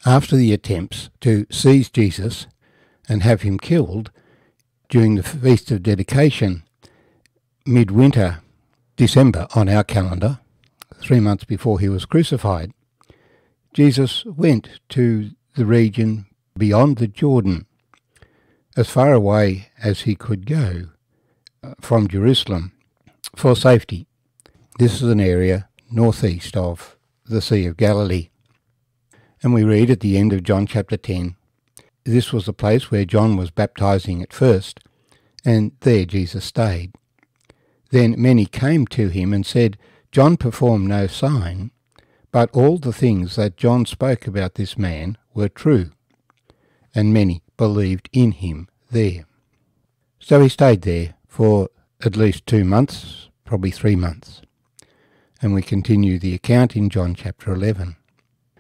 After the attempts to seize Jesus and have him killed during the Feast of Dedication, midwinter, December on our calendar, 3 months before he was crucified, Jesus went to the region beyond the Jordan, as far away as he could go from Jerusalem, for safety. This is an area northeast of the Sea of Galilee. And we read at the end of John chapter 10, this was the place where John was baptizing at first, and there Jesus stayed. Then many came to him and said, John performed no sign, but all the things that John spoke about this man were true. And many believed in him there. So he stayed there for at least 2 months, probably 3 months. And we continue the account in John chapter 11.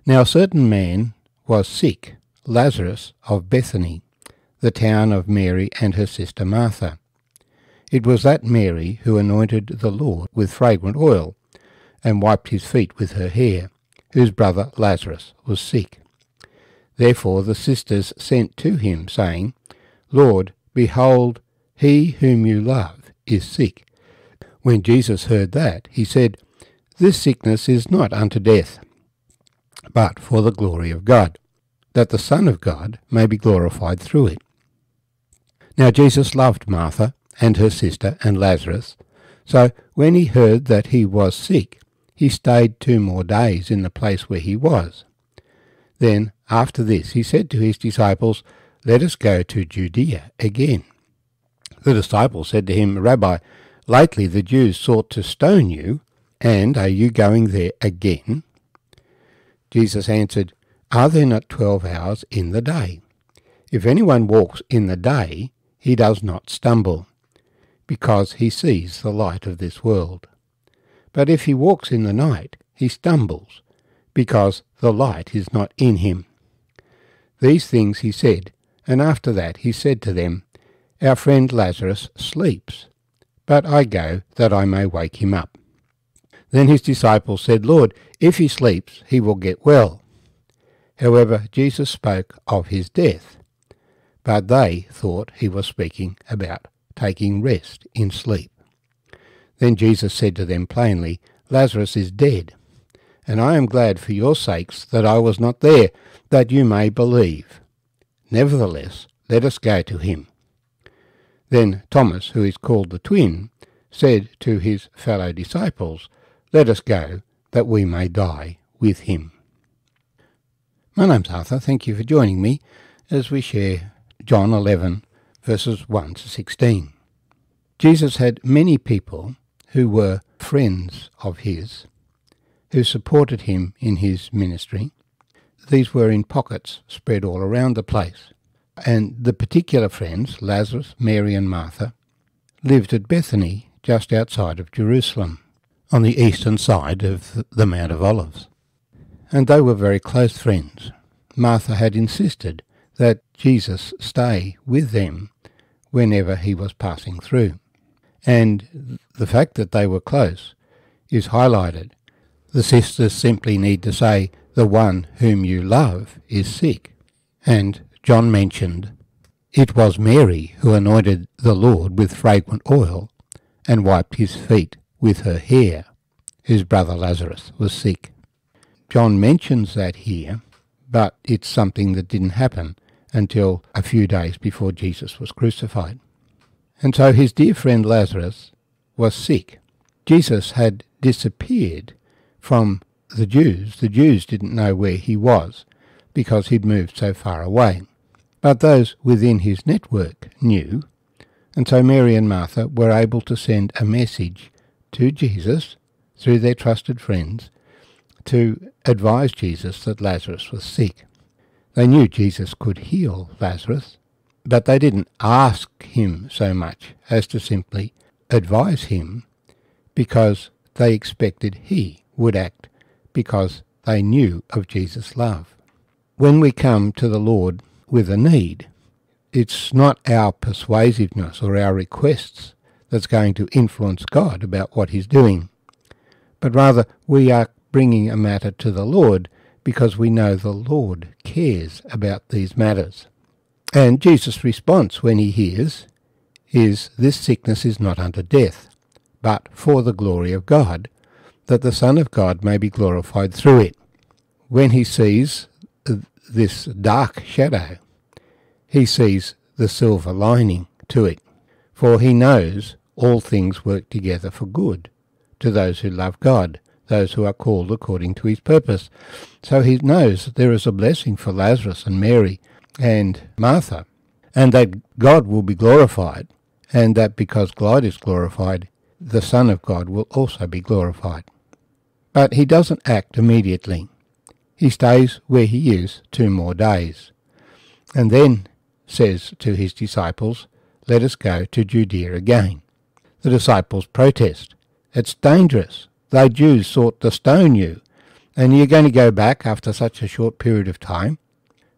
Now a certain man was sick, Lazarus of Bethany, the town of Mary and her sister Martha. It was that Mary who anointed the Lord with fragrant oil, and wiped his feet with her hair, whose brother Lazarus was sick. Therefore the sisters sent to him, saying, Lord, behold, he whom you love is sick. When Jesus heard that, he said, This sickness is not unto death, but for the glory of God, that the Son of God may be glorified through it. Now Jesus loved Martha and her sister and Lazarus, so when he heard that he was sick, he stayed 2 more days in the place where he was. Then after this he said to his disciples, Let us go to Judea again. The disciples said to him, Rabbi, lately the Jews sought to stone you, and are you going there again? Jesus answered, Are there not 12 hours in the day? If anyone walks in the day, he does not stumble, because he sees the light of this world. But if he walks in the night, he stumbles, because the light is not in him. These things he said, and after that he said to them, Our friend Lazarus sleeps, but I go that I may wake him up. Then his disciples said, Lord, if he sleeps, he will get well. However, Jesus spoke of his death, but they thought he was speaking about taking rest in sleep. Then Jesus said to them plainly, Lazarus is dead, and I am glad for your sakes that I was not there, that you may believe. Nevertheless, let us go to him. Then Thomas, who is called the twin, said to his fellow disciples, Let us go, that we may die with him. My name's Arthur. Thank you for joining me as we share John 11, verses 1 to 16. Jesus had many people who were friends of his, who supported him in his ministry. These were in pockets spread all around the place. And the particular friends, Lazarus, Mary and Martha, lived at Bethany, just outside of Jerusalem, on the eastern side of the Mount of Olives. And they were very close friends. Martha had insisted that Jesus stay with them whenever he was passing through. And the fact that they were close is highlighted. The sisters simply need to say, The one whom you love is sick. And John mentioned, It was Mary who anointed the Lord with fragrant oil and wiped his feet with her hair, whose brother Lazarus was sick. John mentions that here, but it's something that didn't happen until a few days before Jesus was crucified. And so his dear friend Lazarus was sick. Jesus had disappeared from the Jews. The Jews didn't know where he was because he'd moved so far away. But those within his network knew, and so Mary and Martha were able to send a message to Jesus through their trusted friends to advise Jesus that Lazarus was sick. They knew Jesus could heal Lazarus, but they didn't ask him so much as to simply advise him, because they expected he would act, because they knew of Jesus' love. When we come to the Lord with a need, it's not our persuasiveness or our requests that's going to influence God about what he's doing, but rather we are bringing a matter to the Lord because we know the Lord cares about these matters. And Jesus' response when he hears is, "This sickness is not unto death, but for the glory of God, that the Son of God may be glorified through it." When he sees this dark shadow, he sees the silver lining to it, for he knows all things work together for good to those who love God, those who are called according to his purpose. So he knows that there is a blessing for Lazarus and Mary and Martha, and that God will be glorified, and that because God is glorified, the Son of God will also be glorified. But he doesn't act immediately. He stays where he is 2 more days, and then says to his disciples, "Let us go to Judea again." The disciples protest. "It's dangerous. They Jews sought to stone you, and you're going to go back after such a short period of time?"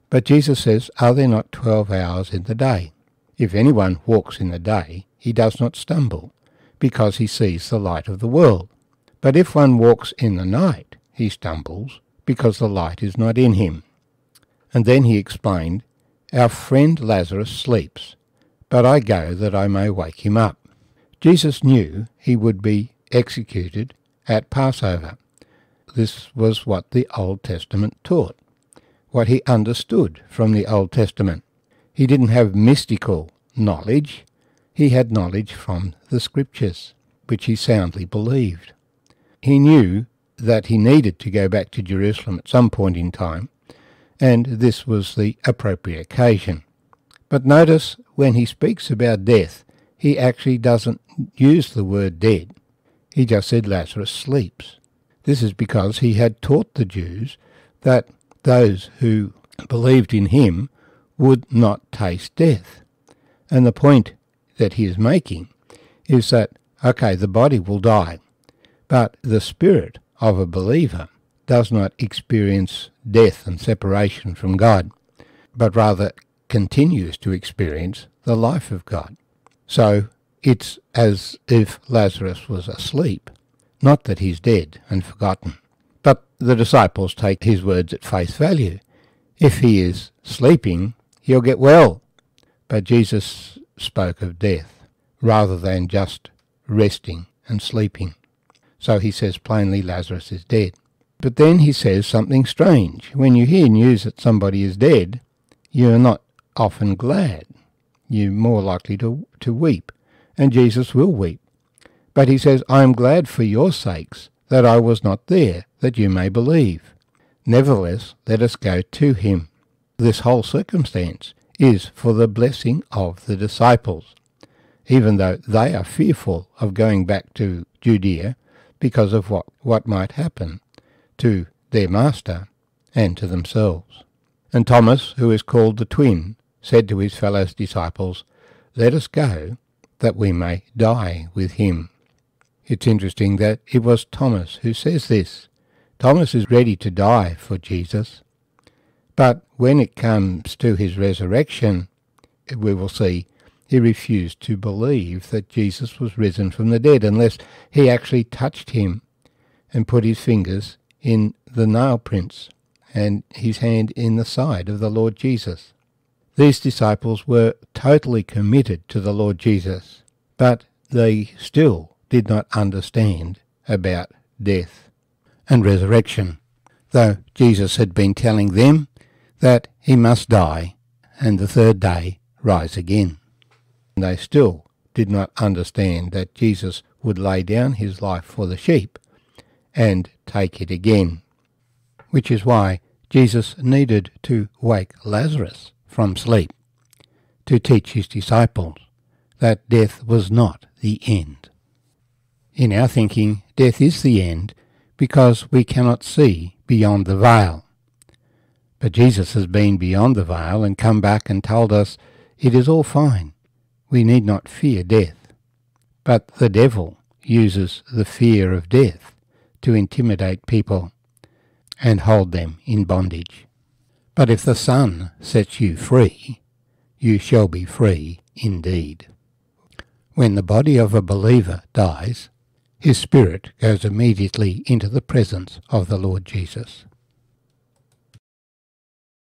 But Jesus says, "Are there not 12 hours in the day? If anyone walks in the day, he does not stumble, because he sees the light of the world. But if one walks in the night, he stumbles, because the light is not in him." And then he explained, "Our friend Lazarus sleeps, but I go that I may wake him up." Jesus knew he would be executed at Passover. This was what the Old Testament taught, what he understood from the Old Testament. He didn't have mystical knowledge. He had knowledge from the Scriptures, which he soundly believed. He knew that he needed to go back to Jerusalem at some point in time, and this was the appropriate occasion. But notice when he speaks about death, he actually doesn't use the word dead. He just said Lazarus sleeps. This is because he had taught the Jews that those who believed in him would not taste death. And the point that he is making is that, okay, the body will die, but the spirit of a believer does not experience death and separation from God, but rather continues to experience the life of God. So it's as if Lazarus was asleep, not that he's dead and forgotten. But the disciples take his words at face value. If he is sleeping, he'll get well. But Jesus spoke of death, rather than just resting and sleeping. So he says plainly Lazarus is dead. But then he says something strange. When you hear news that somebody is dead, you're not often glad. You're more likely to weep, and Jesus will weep. But he says, "I am glad for your sakes that I was not there, that you may believe. Nevertheless, let us go to him." This whole circumstance is for the blessing of the disciples, even though they are fearful of going back to Judea because of what might happen to their master and to themselves. And Thomas, who is called the twin, said to his fellow disciples, "Let us go, that we may die with him." It's interesting that it was Thomas who says this. Thomas is ready to die for Jesus. But when it comes to his resurrection, we will see he refused to believe that Jesus was risen from the dead unless he actually touched him and put his fingers in the nail prints and his hand in the side of the Lord Jesus. These disciples were totally committed to the Lord Jesus, but they still did not understand about death and resurrection, though Jesus had been telling them that he must die and the third day rise again. And they still did not understand that Jesus would lay down his life for the sheep and take it again, which is why Jesus needed to wake Lazarus from sleep, to teach his disciples that death was not the end. In our thinking, death is the end because we cannot see beyond the veil. But Jesus has been beyond the veil and come back and told us it is all fine. We need not fear death. But the devil uses the fear of death to intimidate people and hold them in bondage. But if the Son sets you free, you shall be free indeed. When the body of a believer dies, his spirit goes immediately into the presence of the Lord Jesus.